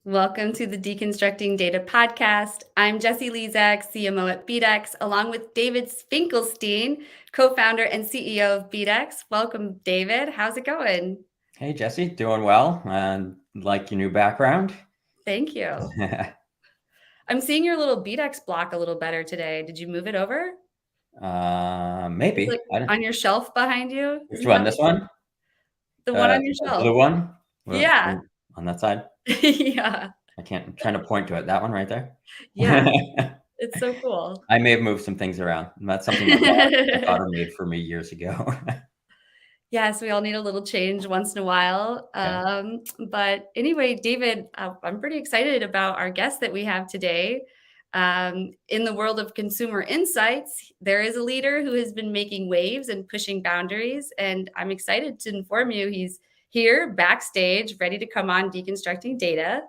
Welcome to the Deconstructing Data podcast. I'm Jessie Lezak, CMO at BDEX, along with David Finkelstein, co-founder and CEO of BDEX. Welcome, David. How's it going? Hey, Jesse, doing well, and like your new background. Thank you. I'm seeing your little BDEX block a little better today. Did you move it over? It's Maybe. like on your shelf behind you. Which Isn't that one? This one? the one on your The shelf? blue one? Yeah. On that side? Yeah. I'm trying to point to it. That one right there? Yeah. It's so cool. I may have moved some things around. That's something my daughter made for me years ago. Yes, we all need a little change once in a while. Yeah. But anyway, David, I'm pretty excited about our guest that we have today. In the world of consumer insights, there is a leader who has been making waves and pushing boundaries. And I'm excited to inform you he's here backstage, ready to come on Deconstructing Data.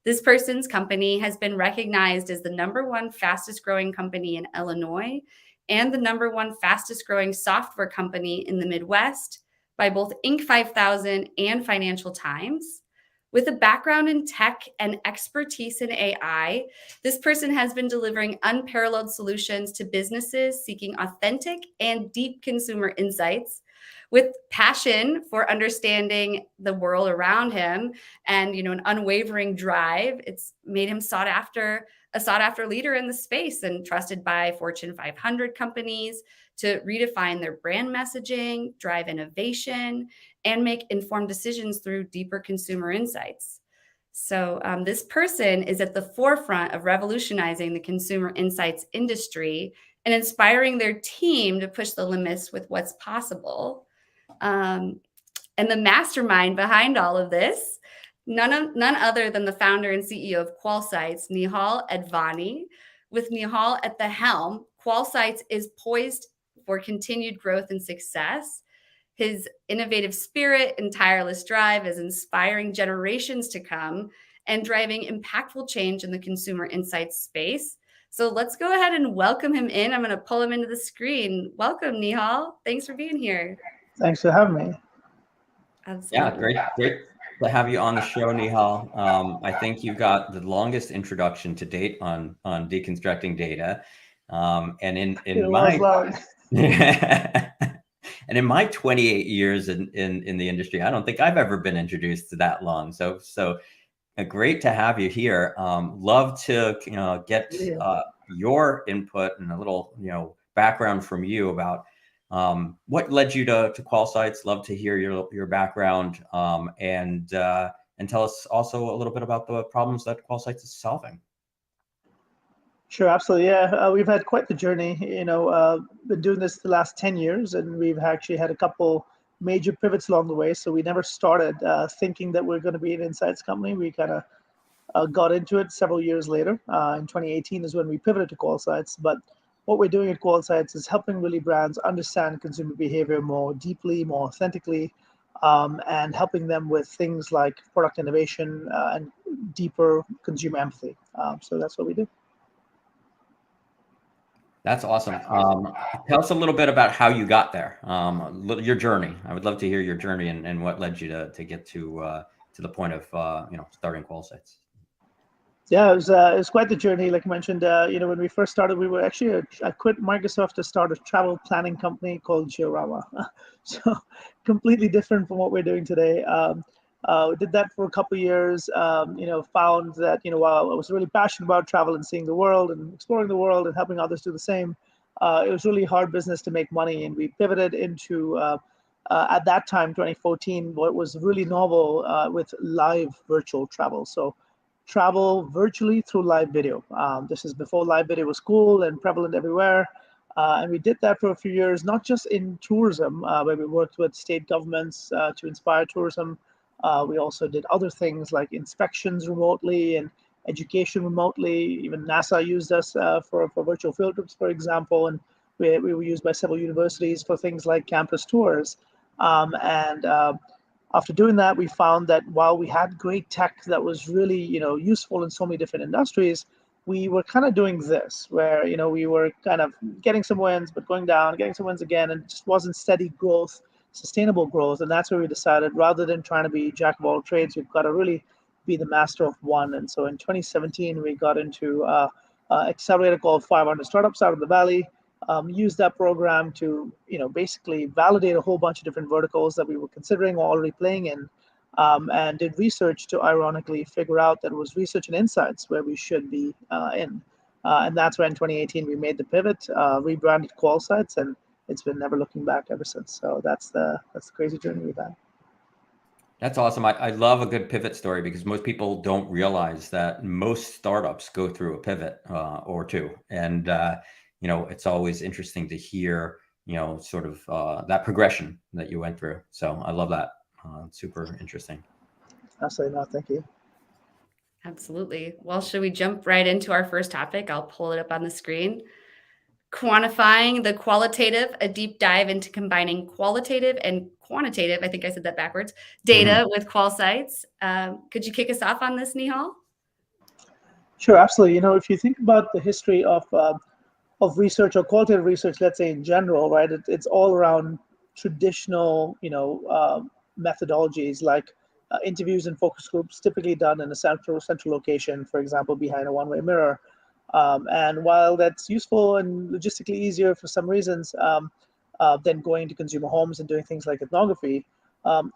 This person's company has been recognized as the #1 fastest growing company in Illinois and the #1 fastest growing software company in the Midwest by both Inc. 5000 and Financial Times. With a background in tech and expertise in AI, this person has been delivering unparalleled solutions to businesses seeking authentic and deep consumer insights. With passion for understanding the world around him and an unwavering drive, it's made him a sought after leader in the space and trusted by Fortune 500 companies to redefine their brand messaging, drive innovation, and make informed decisions through deeper consumer insights. So this person is at the forefront of revolutionizing the consumer insights industry and inspiring their team to push the limits with what's possible. And the mastermind behind all of this, none other than the founder and CEO of QualSights, Nihal Advani. With Nihal at the helm, QualSights is poised for continued growth and success. His innovative spirit and tireless drive is inspiring generations to come and driving impactful change in the consumer insights space. So let's go ahead and welcome him in. I'm going to pull him into the screen. Welcome, Nihal. Thanks for being here. Thanks for having me. Absolutely. Yeah, great to have you on the show, Nihal. I think you got the longest introduction to date on deconstructing data. And in my and in my 28 years in the industry, I don't think I've ever been introduced to that long. So great to have you here. Love to get your input and a little background from you about what led you to QualSights. Love to hear your background and tell us also a little bit about the problems that QualSights is solving. Sure, absolutely. Yeah, we've had quite the journey. Been doing this the last 10 years, and we've actually had a couple major pivots along the way. So we never started thinking that we're going to be an insights company. We kind of got into it several years later. In 2018 is when we pivoted to QualSights. But what we're doing at QualSights is helping really brands understand consumer behavior more deeply, more authentically, and helping them with things like product innovation and deeper consumer empathy. So that's what we do. That's awesome. Tell us a little bit about how you got there, your journey. I would love to hear your journey and what led you to get to the point of starting QualSights. Yeah, it was quite the journey. Like I mentioned, when we first started, we were actually I quit Microsoft to start a travel planning company called Giorama. So completely different from what we're doing today. We did that for a couple of years. Found that while I was really passionate about travel and seeing the world and exploring the world and helping others do the same, it was really hard business to make money. And we pivoted into at that time, 2014, what was really novel with live virtual travel. So travel virtually through live video. This is before live video was cool and prevalent everywhere. And we did that for a few years, not just in tourism, where we worked with state governments to inspire tourism. We also did other things like inspections remotely and education remotely. Even NASA used us for virtual field trips, for example. And we were used by several universities for things like campus tours. After doing that, we found that while we had great tech that was really useful in so many different industries, we were kind of doing this where we were kind of getting some wins but going down, getting some wins again, and it just wasn't steady growth, sustainable growth. And that's where we decided, rather than trying to be jack of all trades, we've got to really be the master of one. And so in 2017, we got into accelerator called 500 Startups out of the Valley. Used that program to, basically validate a whole bunch of different verticals that we were considering or already playing in, and did research to ironically figure out that it was research and insights where we should be in. And that's when in 2018 we made the pivot, rebranded QualSights, and it's been never looking back ever since. So that's the crazy journey we've had. That's awesome. I love a good pivot story because most people don't realize that most startups go through a pivot or two. And, it's always interesting to hear, sort of that progression that you went through. So I love that. Super interesting. Absolutely not. Thank you. Absolutely. Well, should we jump right into our first topic? I'll pull it up on the screen. Quantifying the qualitative, a deep dive into combining qualitative and quantitative, I think I said that backwards, data with QualSights. Could you kick us off on this, Nihal? Sure, absolutely. If you think about the history of research or qualitative research, let's say in general, right, it's all around traditional, methodologies like interviews and focus groups, typically done in a central location, for example, behind a one-way mirror. And while that's useful and logistically easier for some reasons than going to consumer homes and doing things like ethnography,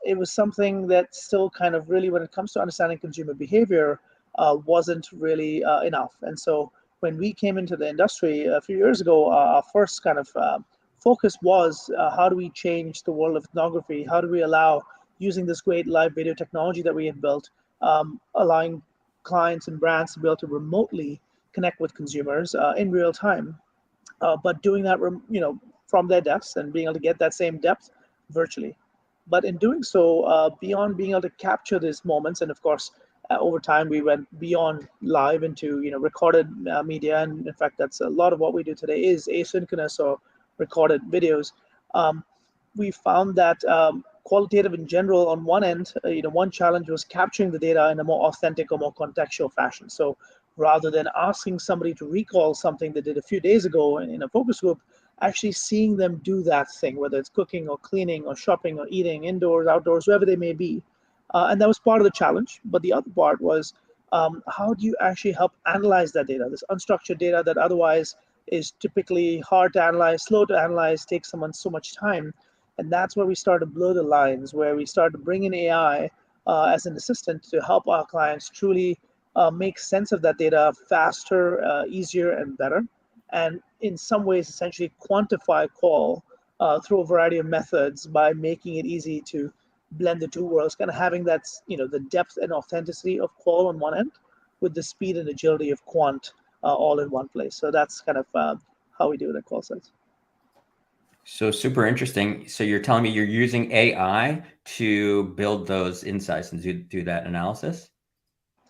it was something that still kind of really, when it comes to understanding consumer behavior, wasn't really enough. And so when we came into the industry a few years ago, our first kind of focus was how do we change the world of ethnography? How do we allow, using this great live video technology that we had built, allowing clients and brands to be able to remotely connect with consumers in real time, but doing that, from their desks and being able to get that same depth virtually. But in doing so, beyond being able to capture these moments, and of course, over time we went beyond live into recorded media, and in fact, that's a lot of what we do today is asynchronous or recorded videos. We found that qualitative in general, on one end, one challenge was capturing the data in a more authentic or more contextual fashion. So rather than asking somebody to recall something they did a few days ago in a focus group, actually seeing them do that thing, whether it's cooking or cleaning or shopping or eating, indoors, outdoors, wherever they may be. And that was part of the challenge. But the other part was, how do you actually help analyze that data, this unstructured data that otherwise is typically hard to analyze, slow to analyze, takes someone so much time. And that's where we started to blur the lines, where we started to bring in AI as an assistant to help our clients truly make sense of that data faster, easier, and better. And in some ways, essentially quantify qual through a variety of methods by making it easy to blend the two worlds, kind of having that, the depth and authenticity of qual on one end with the speed and agility of quant all in one place. So that's kind of how we do it at QualSights. So super interesting. So you're telling me you're using AI to build those insights and do that analysis?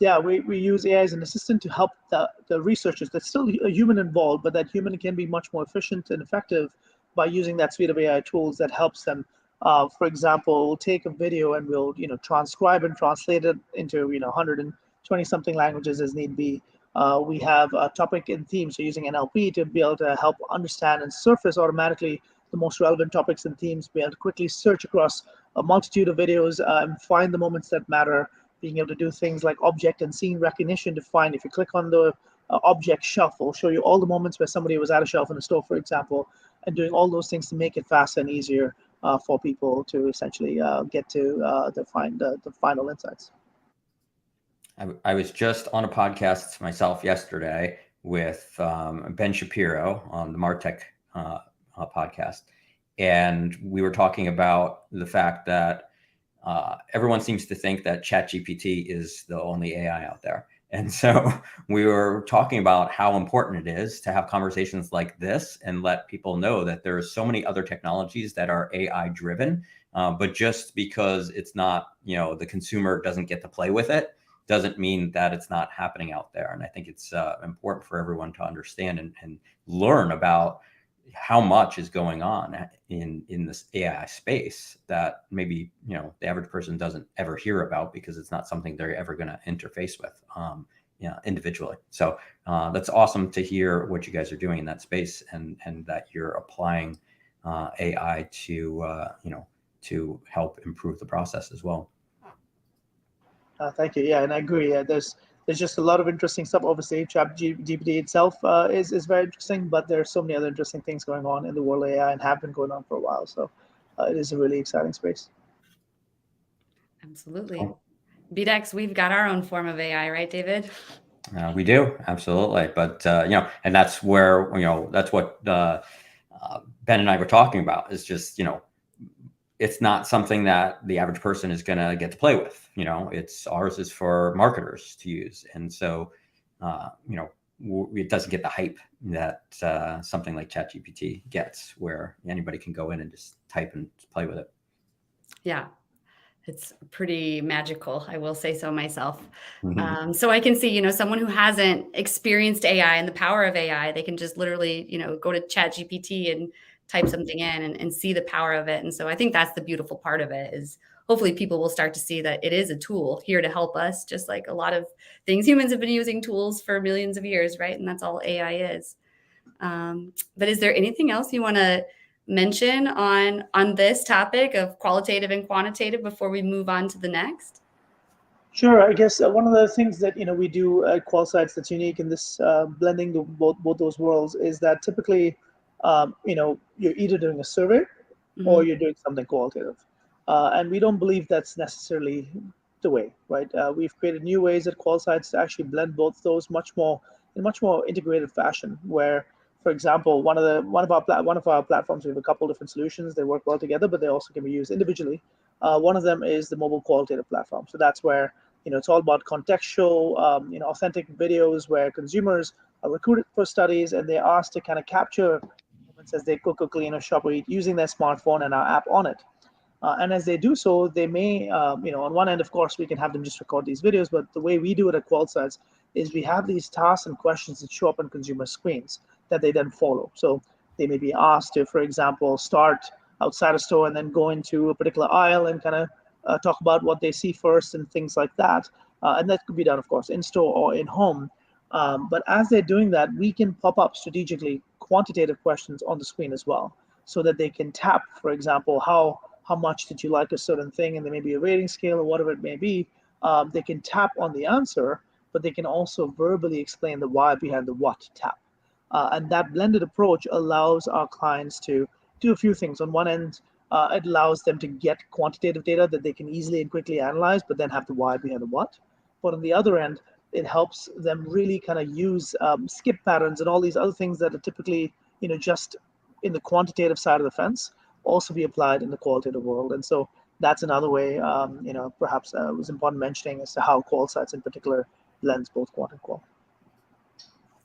Yeah, we use AI as an assistant to help the researchers. There's still a human involved, but that human can be much more efficient and effective by using that suite of AI tools that helps them. For example, we'll take a video and we'll transcribe and translate it into 120 something languages as need be. We have a topic and theme, so using NLP to be able to help understand and surface automatically the most relevant topics and themes, be able to quickly search across a multitude of videos and find the moments that matter. Being able to do things like object and scene recognition to find, if you click on the object shelf, it'll show you all the moments where somebody was at a shelf in a store, for example, and doing all those things to make it faster and easier for people to essentially get to the final insights. I was just on a podcast myself yesterday with Ben Shapiro on the Martech podcast. And we were talking about the fact that everyone seems to think that ChatGPT is the only AI out there. And so we were talking about how important it is to have conversations like this and let people know that there are so many other technologies that are AI driven. But just because it's not, the consumer doesn't get to play with it, doesn't mean that it's not happening out there. And I think it's important for everyone to understand and learn about how much is going on in this AI space that maybe, the average person doesn't ever hear about because it's not something they're ever going to interface with individually. So that's awesome to hear what you guys are doing in that space and that you're applying AI to help improve the process as well. Thank you. Yeah, and I agree. There's just a lot of interesting stuff. Obviously, ChatGPT itself is very interesting, but there's so many other interesting things going on in the world of AI and have been going on for a while. So it is a really exciting space. Absolutely. BDEX, we've got our own form of AI, right, David? We do, absolutely. But, and that's where, that's what Ben and I were talking about, is just, it's not something that the average person is going to get to play with. Ours is for marketers to use. And so, it doesn't get the hype that something like ChatGPT gets, where anybody can go in and just type and play with it. Yeah. It's pretty magical, I will say so myself. So I can see, someone who hasn't experienced AI and the power of AI, they can just literally, go to ChatGPT and type something in and see the power of it. And so I think that's the beautiful part of it, is hopefully people will start to see that it is a tool here to help us, just like a lot of things. Humans have been using tools for millions of years, right? And that's all AI is. But is there anything else you want to mention on this topic of qualitative and quantitative before we move on to the next? Sure. I guess one of the things that we do at QualSights that's unique in this blending both those worlds is that typically you're either doing a survey or you're doing something qualitative, and we don't believe that's necessarily the way, right? We've created new ways at QualSights to actually blend both those in a much more integrated fashion, where, for example, one of our platforms, we have a couple different solutions. They work well together, but they also can be used individually. One of them is the mobile qualitative platform. So that's where it's all about contextual, authentic videos where consumers are recruited for studies and they're asked to kind of capture moments as they cook or clean or shop or eat using their smartphone and our app on it. And as they do so, they may, on one end, of course, we can have them just record these videos, but the way we do it at QualSights is we have these tasks and questions that show up on consumer screens that they then follow. So they may be asked to, for example, start outside a store and then go into a particular aisle and kind of talk about what they see first and things like that. And that could be done, of course, in store or in home. But as they're doing that, we can pop up strategically quantitative questions on the screen as well, so that they can tap, for example, how much did you like a certain thing, and there may be a rating scale or whatever it may be. They can tap on the answer, but they can also verbally explain the why behind the what tap. And that blended approach allows our clients to do a few things. On one end, it allows them to get quantitative data that they can easily and quickly analyze, but then have the why behind the what. But on the other end, it helps them really kind of use skip patterns and all these other things that are typically, just in the quantitative side of the fence, also be applied in the qualitative world. And so that's another way, perhaps it was important mentioning as to how QualSights in particular blends both quant and qual.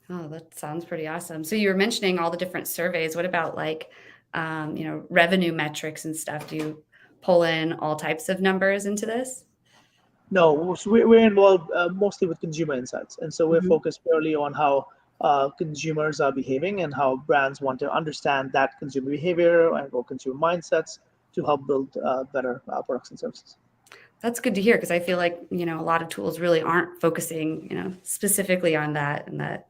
Oh, that sounds pretty awesome. So you were mentioning all the different surveys. What about revenue metrics and stuff? Do you pull in all types of numbers into this? No, so we're involved mostly with consumer insights. And so we're focused purely on how consumers are behaving and how brands want to understand that consumer behavior and or consumer mindsets to help build better products and services. That's good to hear, because I feel like, a lot of tools really aren't focusing, specifically on that. And that,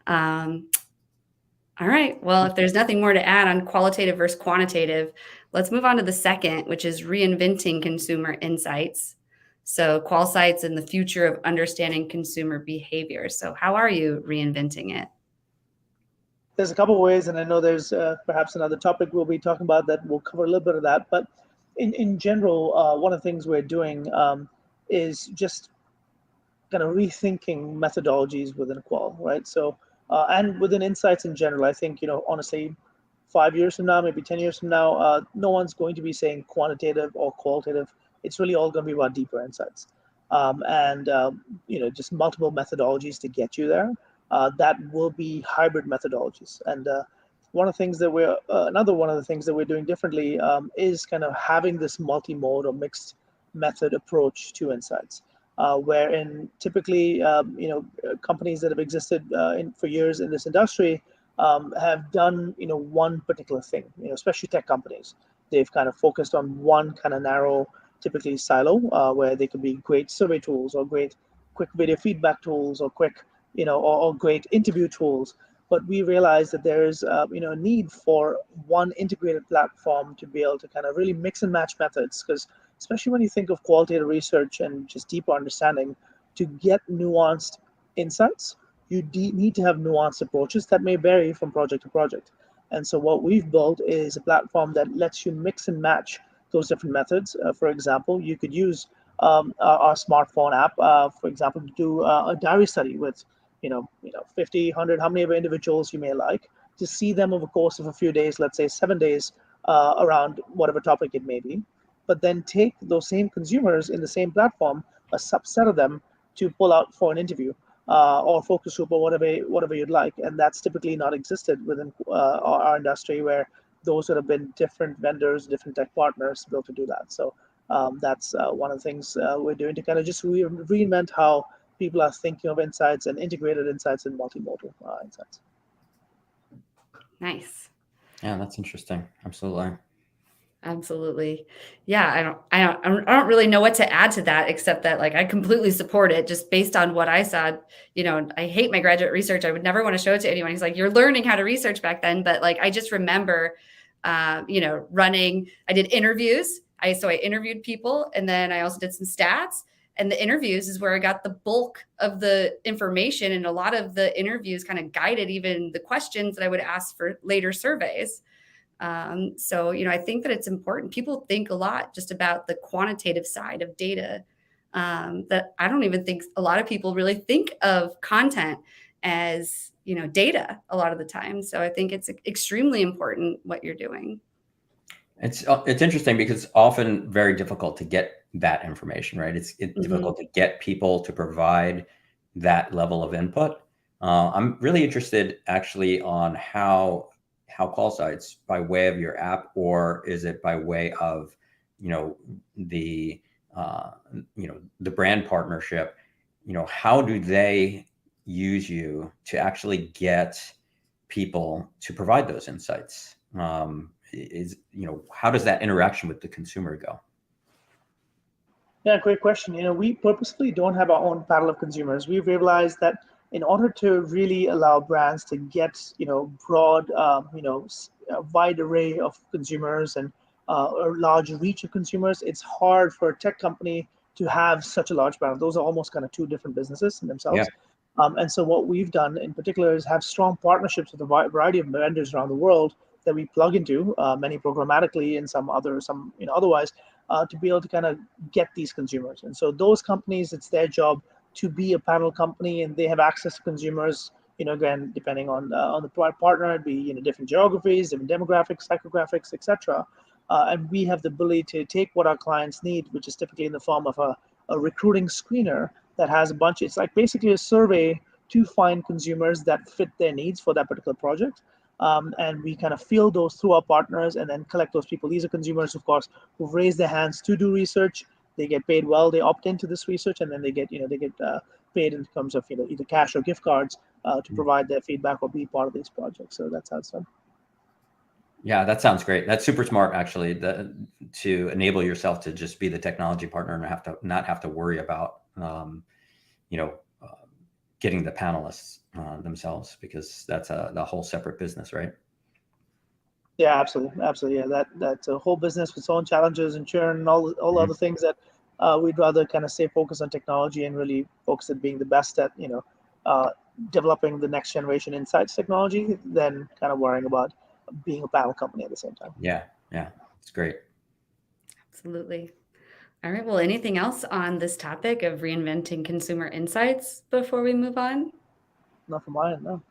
all right. Well, if there's nothing more to add on qualitative versus quantitative, let's move on to the second, which is reinventing consumer insights. So QualSights and the future of understanding consumer behavior. So how are you reinventing it? There's a couple of ways, and I know there's perhaps another topic we'll be talking about that we'll cover a little bit of that. But in general, one of the things we're doing is just kind of rethinking methodologies within qual, right? So, and within insights in general, I think, honestly, 5 years from now, maybe 10 years from now, no one's going to be saying quantitative or qualitative. It's really all going to be about deeper insights, and just multiple methodologies to get you there. That will be hybrid methodologies. And one of the things that another one of the things that we're doing differently is kind of having this multi-mode or mixed method approach to insights, wherein typically, companies that have existed for years in this industry have done, one particular thing, especially tech companies. They've kind of focused on one kind of narrow, typically silo, where they could be great survey tools or great quick video feedback tools or quick, or great interview tools. But we realize that there's, a need for one integrated platform to be able to kind of really mix and match methods, because especially when you think of qualitative research and just deeper understanding, to get nuanced insights, you need to have nuanced approaches that may vary from project to project. And so what we've built is a platform that lets you mix and match those different methods. For example, you could use our smartphone app, for example, to do a diary study with, 50, 100, how many of individuals you may like, to see them over the course of a few days, let's say 7 days, around whatever topic it may be. But then take those same consumers in the same platform, a subset of them, to pull out for an interview or focus group or whatever you'd like. And that's typically not existed within our industry, where those would have been different vendors, different tech partners built to do that. So that's one of the things we're doing to kind of just reinvent how people are thinking of insights and integrated insights and multimodal insights. Nice. Yeah, that's interesting. Absolutely. Absolutely. Yeah, I don't really know what to add to that, except that like I completely support it just based on what I saw. I hate my graduate research. I would never want to show it to anyone. He's like, you're learning how to research back then. But like, I just remember, I did interviews. I interviewed people, and then I also did some stats. And the interviews is where I got the bulk of the information. And a lot of the interviews kind of guided even the questions that I would ask for later surveys. I think that it's important. People think a lot just about the quantitative side of data, that I don't even think a lot of people really think of content as, data a lot of the time. So I think it's extremely important what you're doing. It's interesting because it's often very difficult to get that information, right? It's difficult to get people to provide that level of input. I'm really interested actually on how QualSights, by way of your app, or is it by way of, the brand partnership, how do they use you to actually get people to provide those insights? How does that interaction with the consumer go? Yeah, great question. We purposefully don't have our own panel of consumers. We've realized that in order to really allow brands to get, broad, a wide array of consumers and a large reach of consumers, it's hard for a tech company to have such a large panel. Those are almost kind of two different businesses in themselves. Yeah. And so what we've done in particular is have strong partnerships with a variety of vendors around the world that we plug into, many programmatically and some otherwise, to be able to kind of get these consumers. And so those companies, it's their job to be a panel company, and they have access to consumers, again, depending on the partner, it'd be different geographies, different demographics, psychographics, etc. And we have the ability to take what our clients need, which is typically in the form of a recruiting screener that has a bunch. It's like basically a survey to find consumers that fit their needs for that particular project. And we kind of field those through our partners and then collect those people. These are consumers, of course, who've raised their hands to do research. They get paid well. They opt into this research, and then they get paid in terms of either cash or gift cards to provide their feedback or be part of these projects. So that's how it's done. Yeah, that sounds great. That's super smart, actually, to enable yourself to just be the technology partner and not have to worry about getting the panelists themselves, because that's the whole separate business, right? Yeah, absolutely. Yeah, that's a whole business with its own challenges and churn and all other things that we'd rather kind of stay focused on technology and really focus at being the best at developing the next generation insights technology than kind of worrying about being a panel company at the same time. Yeah, it's great. Absolutely. All right. Well, anything else on this topic of reinventing consumer insights before we move on? Not from my end, no.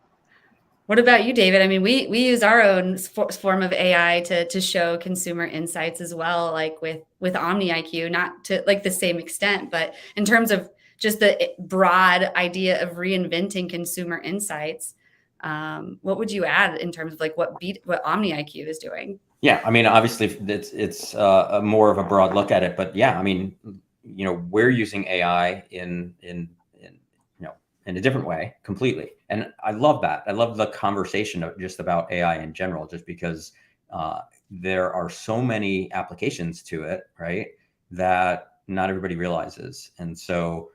What about you, David? I mean, we use our own form of AI to show consumer insights as well, like with Omni IQ, not to like the same extent, but in terms of just the broad idea of reinventing consumer insights, what would you add in terms of like what Omni IQ is doing? Yeah, I mean, obviously it's a more of a broad look at it, but yeah, I mean, we're using AI in a different way completely. And I love that. I love the conversation of just about AI in general, just because there are so many applications to it, right, that not everybody realizes. And so,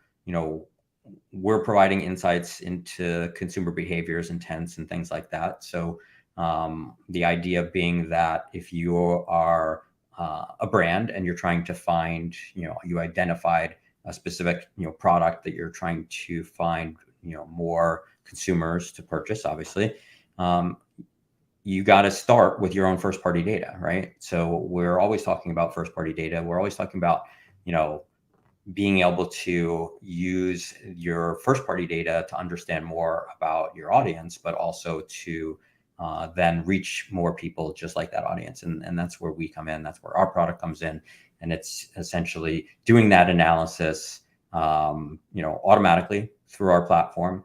we're providing insights into consumer behaviors, intents, and things like that. So the idea being that if you are a brand and you're trying to find, you identified a specific, product that you're trying to find, more consumers to purchase, obviously, you got to start with your own first party data, right? So we're always talking about first party data. We're always talking about, being able to use your first party data to understand more about your audience, but also to then reach more people just like that audience. And that's where we come in. That's where our product comes in. And it's essentially doing that analysis, automatically through our platform,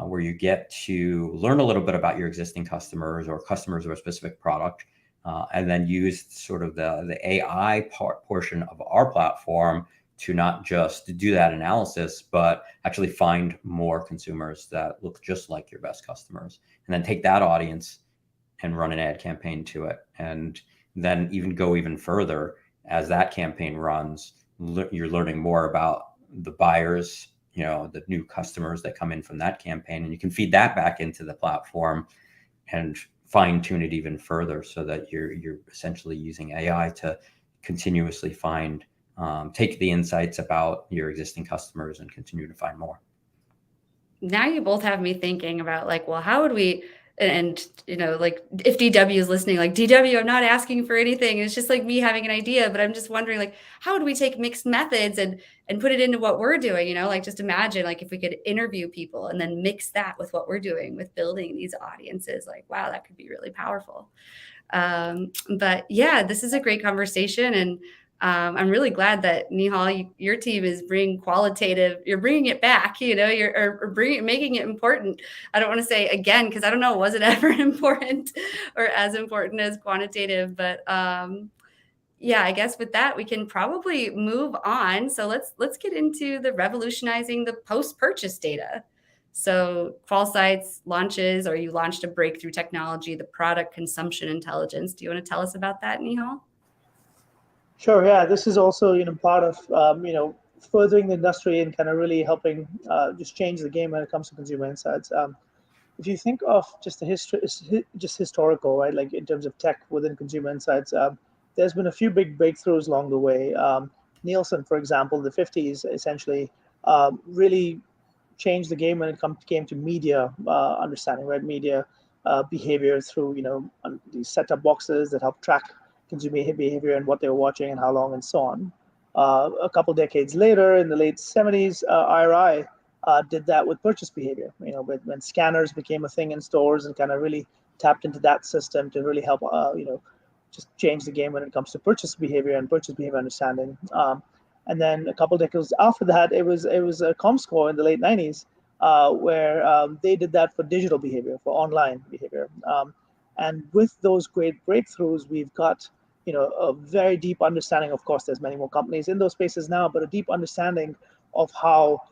where you get to learn a little bit about your existing customers or customers of a specific product, and then use sort of the AI portion of our platform to not just do that analysis, but actually find more consumers that look just like your best customers, and then take that audience and run an ad campaign to it. And then even go even further as that campaign runs, you're learning more about the buyers, the new customers that come in from that campaign, and you can feed that back into the platform and fine tune it even further so that you're essentially using AI to continuously take the insights about your existing customers and continue to find more. Now you both have me thinking about like, well, how would we, and like if DW is listening, like DW, I'm not asking for anything. It's just like me having an idea, but I'm just wondering like, how would we take mixed methods and put it into what we're doing? Like just imagine like if we could interview people and then mix that with what we're doing with building these audiences, like, wow, that could be really powerful. But yeah, this is a great conversation. And I'm really glad that Nihal, your team is bringing qualitative. You're bringing it back. You're making it important. I don't want to say again because I don't know, was it ever important or as important as quantitative? But yeah, I guess with that we can probably move on. So let's get into the revolutionizing the post-purchase data. So QualSights launches, or you launched a breakthrough technology, the product consumption intelligence. Do you want to tell us about that, Nihal? Sure. Yeah, this is also part of furthering the industry and kind of really helping just change the game when it comes to consumer insights. If you think of just the history, just historical, right? Like in terms of tech within consumer insights, there's been a few big breakthroughs along the way. Nielsen, for example, in the 50s, essentially really changed the game when it came to media understanding, right? Media behavior through these set-top boxes that help track consumer behavior and what they were watching and how long and so on. A couple decades later, in the late 70s, IRI did that with purchase behavior. When scanners became a thing in stores and kind of really tapped into that system to really help, just change the game when it comes to purchase behavior and purchase behavior understanding. And then a couple decades after that, it was a ComScore in the late 90s where they did that for digital behavior, for online behavior. And with those great breakthroughs, we've got a very deep understanding. Of course, there's many more companies in those spaces now, but a deep understanding of how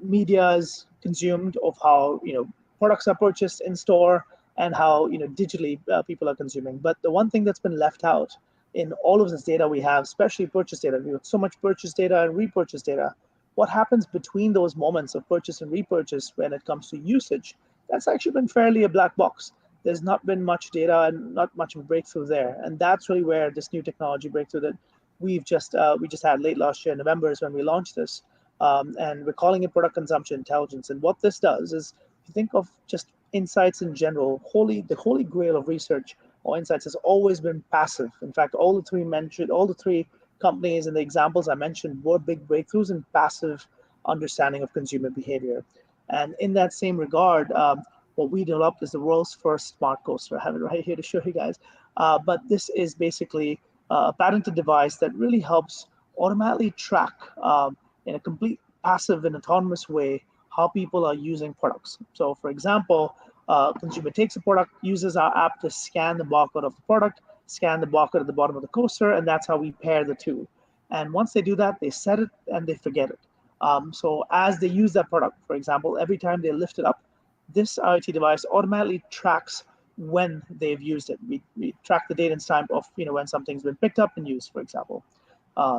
media is consumed, of how products are purchased in store, and how digitally people are consuming. But the one thing that's been left out in all of this data we have, especially purchase data, we have so much purchase data and repurchase data. What happens between those moments of purchase and repurchase when it comes to usage? That's actually been fairly a black box. There's not been much data and not much of a breakthrough there. And that's really where this new technology breakthrough that we just had late last year in November is when we launched this. And we're calling it product consumption intelligence. And what this does is, if you think of just insights in general, the holy grail of research or insights has always been passive. In fact, all the three companies and the examples I mentioned were big breakthroughs in passive understanding of consumer behavior. And in that same regard, what we developed is the world's first smart coaster. I have it right here to show you guys. But this is basically a patented device that really helps automatically track in a complete passive and autonomous way how people are using products. So for example, consumer takes a product, uses our app to scan the barcode of the product, scan the barcode at the bottom of the coaster, and that's how we pair the two. And once they do that, they set it and they forget it. So as they use that product, for example, every time they lift it up, this IoT device automatically tracks when they've used it. We track the date and time of when something's been picked up and used, for example.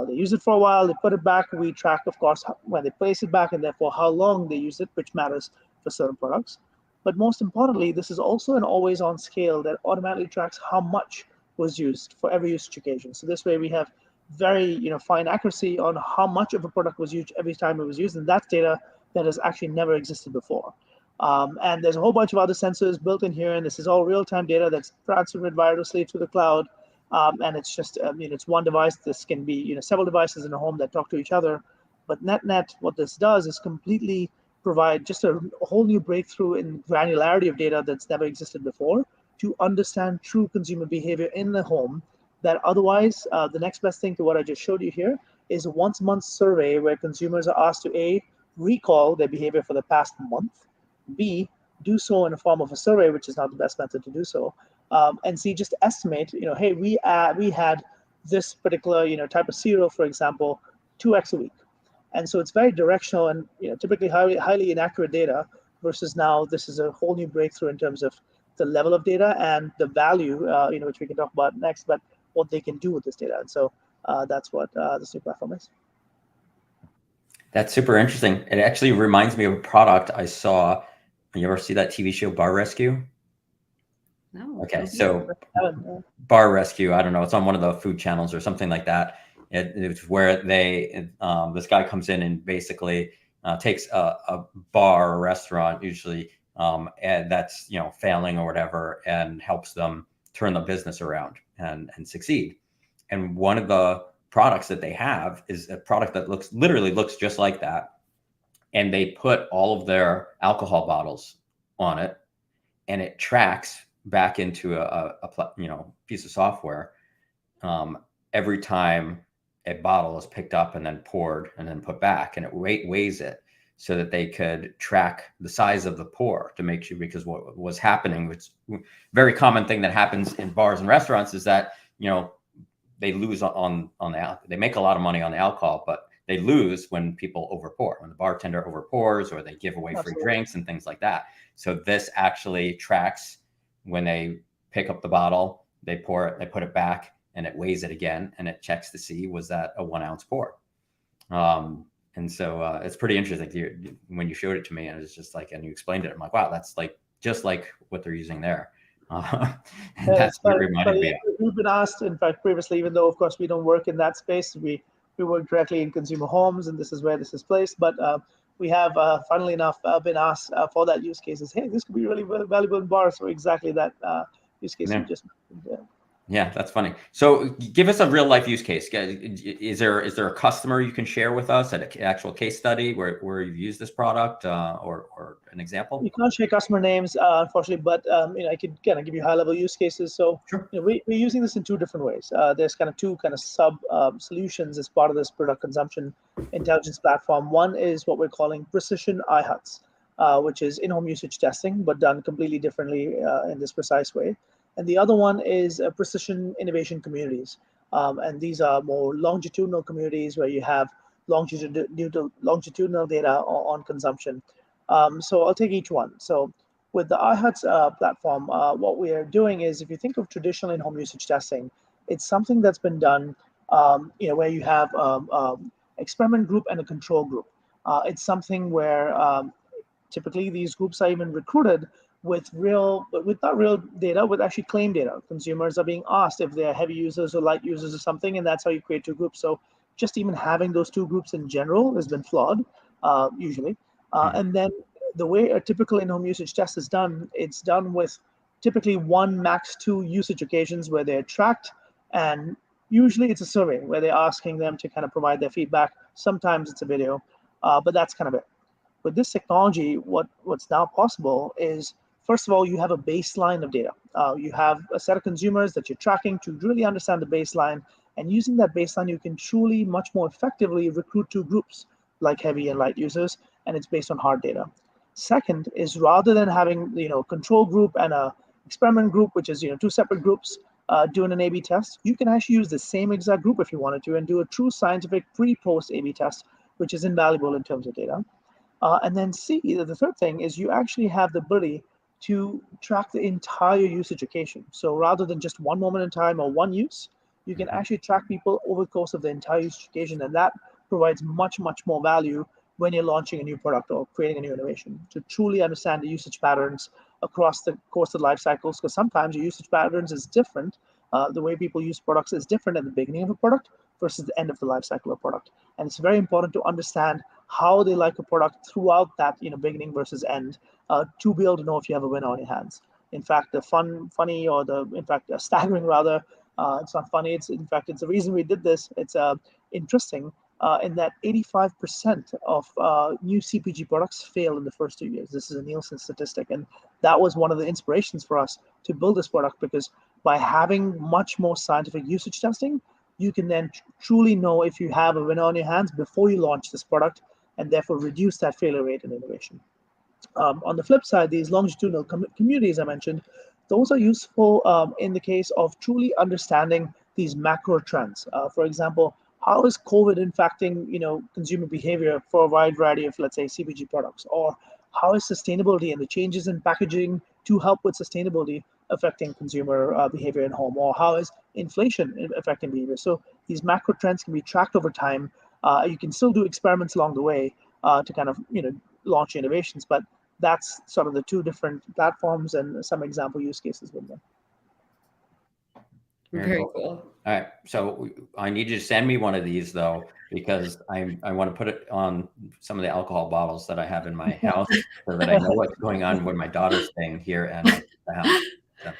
They use it for a while, they put it back. We track, of course, when they place it back and therefore how long they use it, which matters for certain products. But most importantly, this is also an always-on scale that automatically tracks how much was used for every usage occasion. So this way we have very fine accuracy on how much of a product was used every time it was used, and that's data that has actually never existed before. And there's a whole bunch of other sensors built in here, and this is all real-time data that's transferred wirelessly to the cloud. And it's just it's one device. This can be several devices in a home that talk to each other. But net, what this does is completely provide just a whole new breakthrough in granularity of data that's never existed before to understand true consumer behavior in the home. That otherwise, the next best thing to what I just showed you here is a once-a-month survey where consumers are asked to A, recall their behavior for the past month, B, do so in a form of a survey, which is not the best method to do so, and C, just estimate, hey, we had this particular type of cereal, for example, 2x a week. And so it's very directional and typically highly inaccurate data, versus now this is a whole new breakthrough in terms of the level of data and the value, which we can talk about next, but what they can do with this data. And so that's what this new platform is. That's super interesting. It actually reminds me of a product I saw. You ever see that TV show Bar Rescue? No. Okay, so Bar Rescue, I don't know, it's on one of the food channels or something like that. It's where this guy comes in and basically takes a bar or restaurant usually, and that's failing or whatever, and helps them turn the business around and succeed. And one of the products that they have is a product that literally looks just like that, and they put all of their alcohol bottles on it, and it tracks back into a piece of software every time a bottle is picked up and then poured and then put back, and it weighs it so that they could track the size of the pour to make sure, because what was happening, which very common thing that happens in bars and restaurants, is that they lose on the, they make a lot of money on the alcohol, but they lose when people overpour, when the bartender overpours, or they give away free drinks and things like that. So this actually tracks when they pick up the bottle, they pour it, they put it back, and it weighs it again, and it checks to see, was that a 1 ounce pour? And so it's pretty interesting. When you showed it to me, and it was just like, and you explained it, I'm like, wow, that's like just like what they're using there. That's what reminded me of. We've been asked, in fact, previously, even though of course we don't work in that space, we work directly in consumer homes, and this is where this is placed. But we have, funnily enough, been asked for that use cases. Hey, this could be really valuable in bars for exactly that use case you just mentioned. Yeah, that's funny. So give us a real life use case. Is there a customer you can share with us, an actual case study where you've used this product, or an example? You can't share customer names, unfortunately, but I could kind of give you high level use cases. So sure. We're using this in two different ways. There's kind of two kind of sub solutions as part of this product consumption intelligence platform. One is what we're calling precision iHuts, which is in-home usage testing, but done completely differently in this precise way. And the other one is precision innovation communities. And these are more longitudinal communities where you have longitudinal data on consumption. So I'll take each one. So with the iHuts platform, what we are doing is, if you think of traditional in-home usage testing, it's something that's been done where you have experiment group and a control group. It's something where typically these groups are even recruited with not real data, with actually claim data. Consumers are being asked if they're heavy users or light users or something, and that's how you create two groups. So just even having those two groups in general has been flawed, usually. And then the way a typical in-home usage test is done, it's done with typically 1, max 2 usage occasions where they're tracked, and usually it's a survey where they're asking them to kind of provide their feedback. Sometimes it's a video, but that's kind of it. With this technology, what's now possible is, first of all, you have a baseline of data. You have a set of consumers that you're tracking to really understand the baseline. And using that baseline, you can truly much more effectively recruit two groups, like heavy and light users, and it's based on hard data. Second is, rather than having control group and a experiment group, which is two separate groups doing an A/B test, you can actually use the same exact group if you wanted to, and do a true scientific pre-post A/B test, which is invaluable in terms of data. And then C, the third thing is, you actually have the ability to track the entire usage occasion. So rather than just one moment in time or one use, you can actually track people over the course of the entire usage occasion, and that provides much, much more value when you're launching a new product or creating a new innovation, to truly understand the usage patterns across the course of life cycles, because sometimes your usage patterns is different the way people use products is different at the beginning of a product versus the end of the life cycle of product. And it's very important to understand how they like a product throughout that, beginning versus end, to be able to know if you have a winner on your hands. In fact, staggering rather, it's not funny. It's the reason we did this. It's interesting in that 85% of new CPG products fail in the first 2 years. This is a Nielsen statistic, and that was one of the inspirations for us to build this product, because by having much more scientific usage testing, you can then truly know if you have a winner on your hands before you launch this product, and therefore reduce that failure rate in innovation. On the flip side, these longitudinal communities I mentioned, those are useful in the case of truly understanding these macro trends. For example, how is COVID impacting, consumer behavior for a wide variety of, let's say, CPG products? Or how is sustainability and the changes in packaging to help with sustainability affecting consumer behavior at home? Or how is inflation affecting behavior? So these macro trends can be tracked over time. You can still do experiments along the way to kind of, launch innovations, but that's sort of the two different platforms and some example use cases with them. Very cool. All right. So I need you to send me one of these, though, because I want to put it on some of the alcohol bottles that I have in my house so that I know what's going on when my daughter's staying here and at the house. So.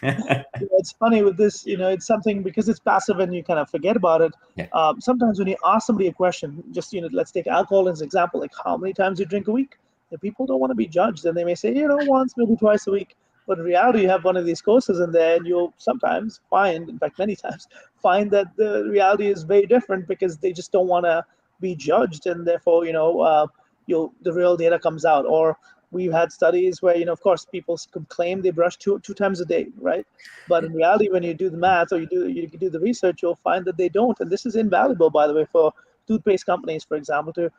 It's funny with this, it's something, because it's passive and you kind of forget about it. Yeah. Sometimes when you ask somebody a question, just, let's take alcohol as an example, like how many times you drink a week? If people don't want to be judged, and they may say, once, maybe twice a week. But in reality, you have one of these courses in there, and you'll sometimes find, in fact, many times, find that the reality is very different, because they just don't want to be judged, and therefore, the real data comes out. Or we've had studies where, of course, people could claim they brush two times a day, right? But in reality, when you do the math or you do the research, you'll find that they don't. And this is invaluable, by the way, for toothpaste companies, for example, to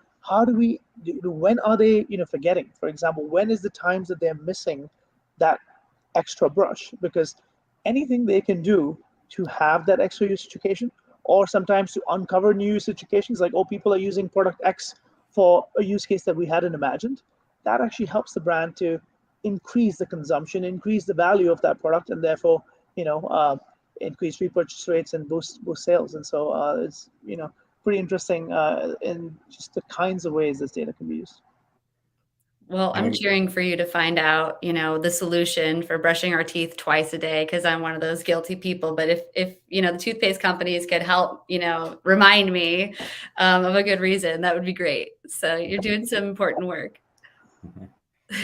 when are they, forgetting? For example, when is the times that they're missing that extra brush? Because anything they can do to have that extra usage occasion, or sometimes to uncover new usage occasions, like, people are using product X for a use case that we hadn't imagined, that actually helps the brand to increase the consumption, increase the value of that product, and therefore, increase repurchase rates and boost sales. And so it's, pretty interesting in just the kinds of ways this data can be used. Well, I'm cheering for you to find out, the solution for brushing our teeth twice a day, because I'm one of those guilty people. But if the toothpaste companies could help, remind me of a good reason, that would be great. So you're doing some important work.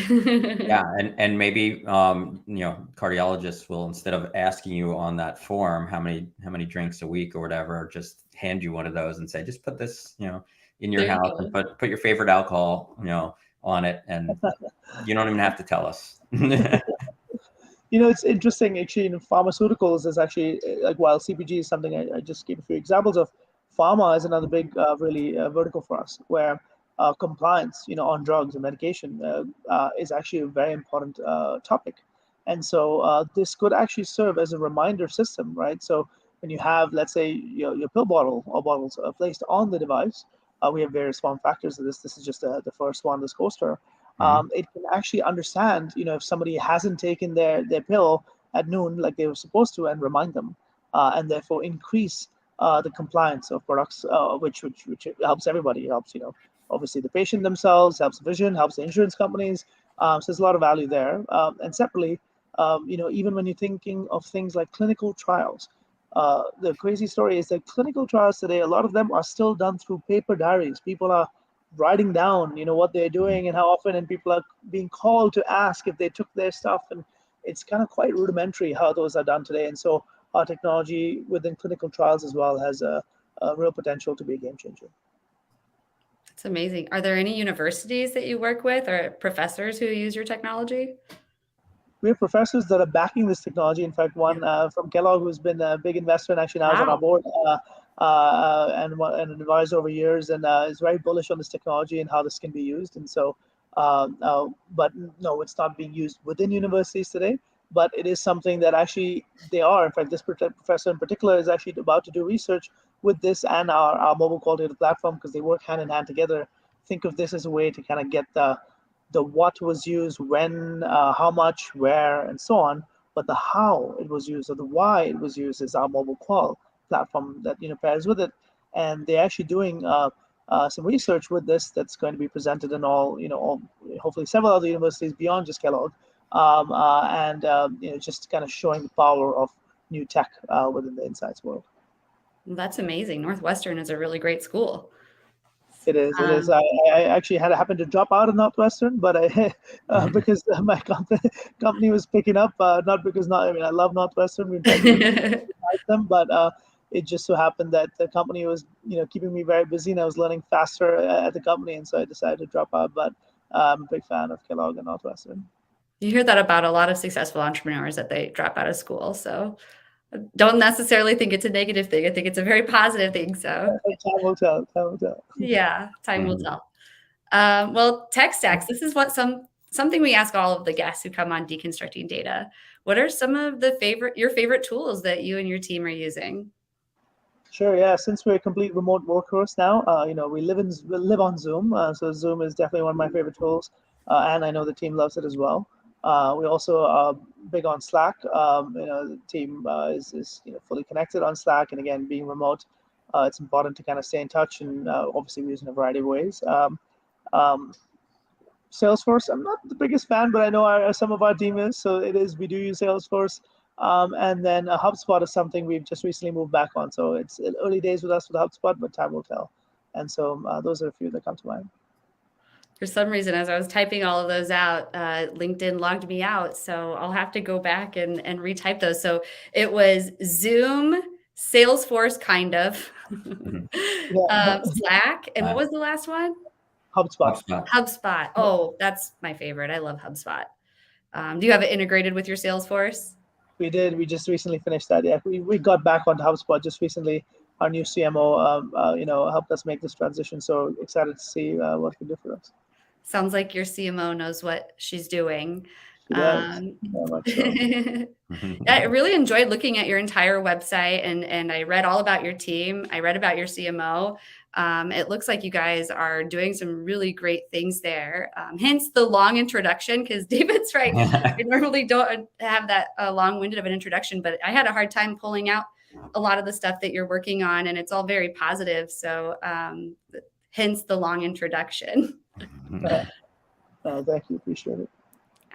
Yeah, and maybe cardiologists will, instead of asking you on that form how many drinks a week or whatever, just hand you one of those and say, just put this in your house and put your favorite alcohol on it, and you don't even have to tell us. It's interesting, actually. In pharmaceuticals is actually, like, while CPG is something I just gave a few examples of, pharma is another big really vertical for us, where compliance on drugs and medication is actually a very important topic. And so this could actually serve as a reminder system, right? So when you have, let's say, your pill bottle or bottles placed on the device, we have various form factors of this. This is just the first one, this coaster. It can actually understand, if somebody hasn't taken their pill at noon like they were supposed to, and remind them, and therefore increase the compliance of products, which helps everybody. It helps, obviously the patient themselves, helps vision, helps the insurance companies. So there's a lot of value there. And separately, even when you're thinking of things like clinical trials, the crazy story is that clinical trials today, a lot of them are still done through paper diaries. People are writing down, what they're doing and how often, and people are being called to ask if they took their stuff. And it's kind of quite rudimentary how those are done today. And so our technology within clinical trials as well has a real potential to be a game changer. It's amazing. Are there any universities that you work with or professors who use your technology? We have professors that are backing this technology. In fact, one from Kellogg, who's been a big investor and actually now is on our board and an advisor over years, and is very bullish on this technology and how this can be used. And so, but no, it's not being used within universities today, but it is something that actually they are. In fact, this professor in particular is actually about to do research with this and our mobile qualitative platform, because they work hand in hand together. Think of this as a way to kind of get the what was used, when, how much, where, and so on, but the how it was used or the why it was used is our mobile qual platform that pairs with it. And they're actually doing some research with this that's going to be presented in all hopefully several other universities beyond just Kellogg, just kind of showing the power of new tech within the insights world. That's amazing. Northwestern is a really great school. It is. It is. I actually happened to drop out of Northwestern, but because my company was picking up, not because I love Northwestern. In fact, we like them, but it just so happened that the company was keeping me very busy, and I was learning faster at the company, and so I decided to drop out. But I'm a big fan of Kellogg and Northwestern. You hear that about a lot of successful entrepreneurs, that they drop out of school. So don't necessarily think it's a negative thing. I think it's a very positive thing. So time will tell. Time will tell. Yeah, time will tell. Well, tech stacks. This is something we ask all of the guests who come on Deconstructing Data. What are some of your favorite tools that you and your team are using? Sure. Yeah. Since we're a complete remote workforce now, we live on Zoom. So Zoom is definitely one of my favorite tools, and I know the team loves it as well. We also are big on Slack. The team is fully connected on Slack, and again, being remote, it's important to kind of stay in touch, and obviously we use in a variety of ways. Salesforce, I'm not the biggest fan, but I know some of our team is, so we do use Salesforce. And then HubSpot is something we've just recently moved back on. So it's early days with us with HubSpot, but time will tell. And so those are a few that come to mind. For some reason, as I was typing all of those out, LinkedIn logged me out. So I'll have to go back and retype those. So it was Zoom, Salesforce, kind of, Slack. And what was the last one? HubSpot. HubSpot. Oh, that's my favorite. I love HubSpot. Do you have it integrated with your Salesforce? We did. We just recently finished that. Yeah, we got back onto HubSpot just recently. Our new CMO, helped us make this transition. So excited to see what we do for us. Sounds like your CMO knows what she's doing. She does. Very much so. I really enjoyed looking at your entire website, and I read all about your team. I read about your CMO. It looks like you guys are doing some really great things there. Hence the long introduction, because David's right. I normally don't have that long-winded of an introduction, but I had a hard time pulling out a lot of the stuff that you're working on, and it's all very positive. So hence the long introduction. Thank you. Appreciate it.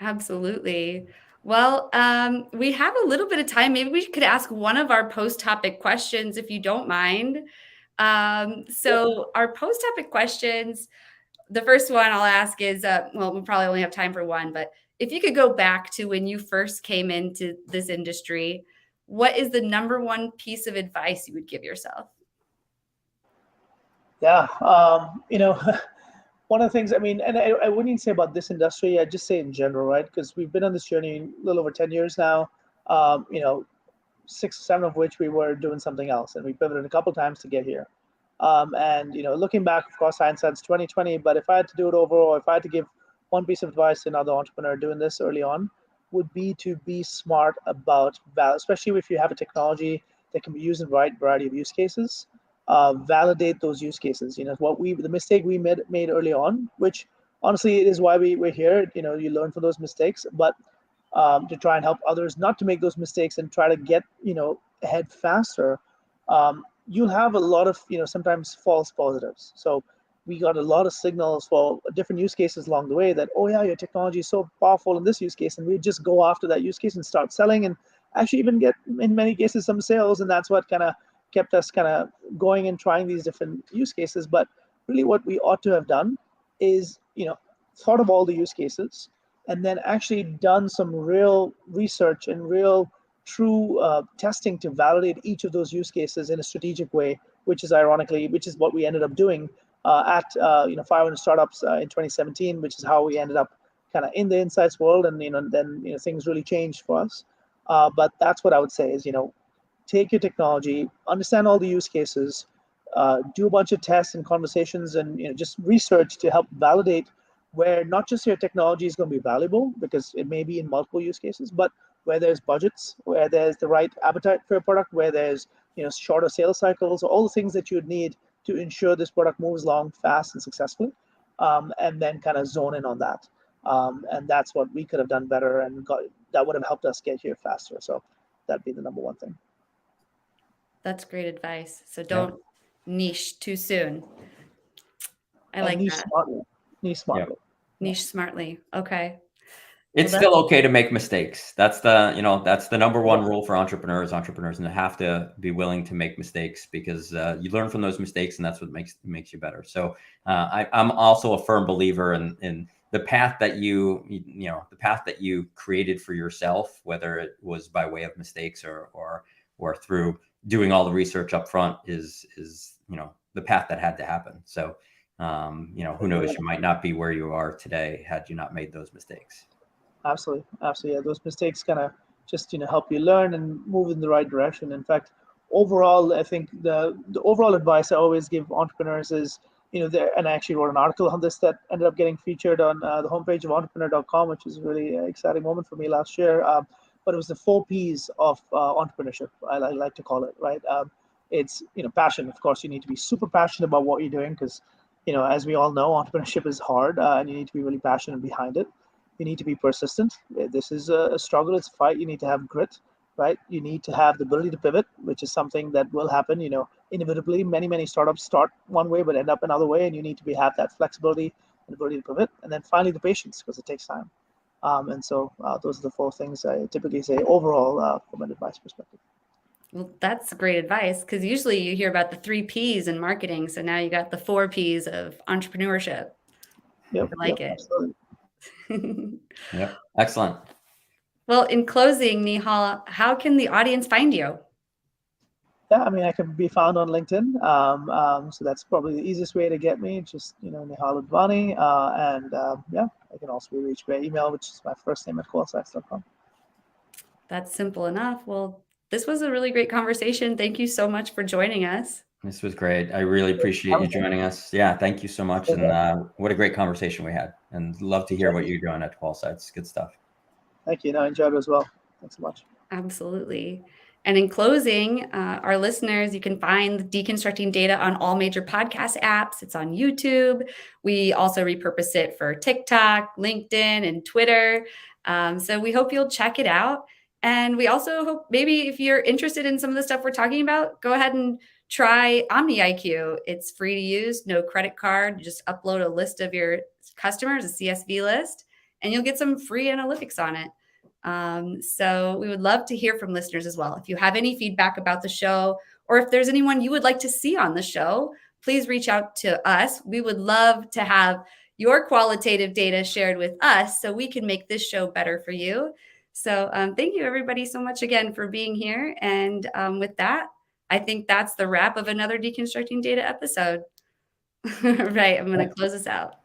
Absolutely. Well, we have a little bit of time. Maybe we could ask one of our post-topic questions, if you don't mind. So our post-topic questions, the first one I'll ask is, we'll probably only have time for one, but if you could go back to when you first came into this industry, what is the number one piece of advice you would give yourself? Yeah. One of the things, and I wouldn't even say about this industry, I'd just say in general, right? Because we've been on this journey a little over 10 years now, 6 or 7 of which we were doing something else, and we pivoted a couple times to get here. Looking back, of course, hindsight's 2020, but if I had to do it over, or if I had to give one piece of advice to another entrepreneur doing this early on, would be to be smart about value, especially if you have a technology that can be used in a wide variety of use cases. Validate those use cases. The mistake we made early on, which honestly is why we're here. You learn from those mistakes, but to try and help others not to make those mistakes and try to get ahead faster. You'll have a lot of sometimes false positives. So we got a lot of signals for different use cases along the way that, oh yeah, your technology is so powerful in this use case, and we just go after that use case and start selling, and actually even get in many cases some sales, and that's what kind of kept us kind of going and trying these different use cases. But really what we ought to have done is, thought of all the use cases and then actually done some real research and real true testing to validate each of those use cases in a strategic way, which is what we ended up doing at 500 Startups in 2017, which is how we ended up kind of in the insights world. And, then things really changed for us. But that's what I would say is, take your technology, understand all the use cases, do a bunch of tests and conversations, and just research to help validate where not just your technology is going to be valuable, because it may be in multiple use cases, but where there's budgets, where there's the right appetite for your product, where there's shorter sales cycles, all the things that you'd need to ensure this product moves along fast and successfully, and then kind of zone in on that. And that's what we could have done better, and that would have helped us get here faster. So that'd be the number one thing. That's great advice. So don't niche too soon. I like niche that. smartly. Niche smartly. Niche smartly. Okay. It's still okay to make mistakes. That's the number one rule for entrepreneurs. Entrepreneurs have to be willing to make mistakes, because you learn from those mistakes, and that's what makes you better. So I'm also a firm believer in the path that the path that you created for yourself, whether it was by way of mistakes or through doing all the research up front, is the path that had to happen. So who knows, you might not be where you are today had you not made those mistakes. Absolutely. Yeah, those mistakes kind of just help you learn and move in the right direction. In fact, overall, I think the overall advice I always give entrepreneurs is, and I actually wrote an article on this that ended up getting featured on the homepage of entrepreneur.com, which was a really exciting moment for me last year. But it was the 4 Ps of entrepreneurship, I like to call it, right? It's passion. Of course, you need to be super passionate about what you're doing, because as we all know, entrepreneurship is hard, and you need to be really passionate behind it. You need to be persistent. This is a struggle. It's a fight. You need to have grit, right? You need to have the ability to pivot, which is something that will happen. Inevitably, many startups start one way but end up another way, and you need to have that flexibility and ability to pivot. And then finally, the patience, because it takes time. And so those are the 4 things I typically say overall from an advice perspective. Well, that's great advice, because usually you hear about the 3 Ps in marketing. So now you got the 4 Ps of entrepreneurship. Yep, I like it. Absolutely. Yep. Excellent. Well, in closing, Nihal, how can the audience find you? Yeah, I can be found on LinkedIn. So that's probably the easiest way to get me. Just, Nihal Advani. And I can also be reached by email, which is my first name at QualSights.com. That's simple enough. Well, this was a really great conversation. Thank you so much for joining us. This was great. I really appreciate you joining us. Yeah, thank you so much. And what a great conversation we had. And love to hear what you're doing at QualSights. Good stuff. Thank you. I enjoyed it as well. Thanks so much. Absolutely. And in closing, our listeners, you can find Deconstructing Data on all major podcast apps. It's on YouTube. We also repurpose it for TikTok, LinkedIn, and Twitter. So we hope you'll check it out. And we also hope maybe if you're interested in some of the stuff we're talking about, go ahead and try Omni IQ. It's free to use, no credit card. You just upload a list of your customers, a CSV list, and you'll get some free analytics on it. So we would love to hear from listeners as well. If you have any feedback about the show, or if there's anyone you would like to see on the show, please reach out to us. We would love to have your qualitative data shared with us so we can make this show better for you. So thank you everybody so much again for being here. And with that, I think that's the wrap of another Deconstructing Data episode. Right, I'm going to close this out.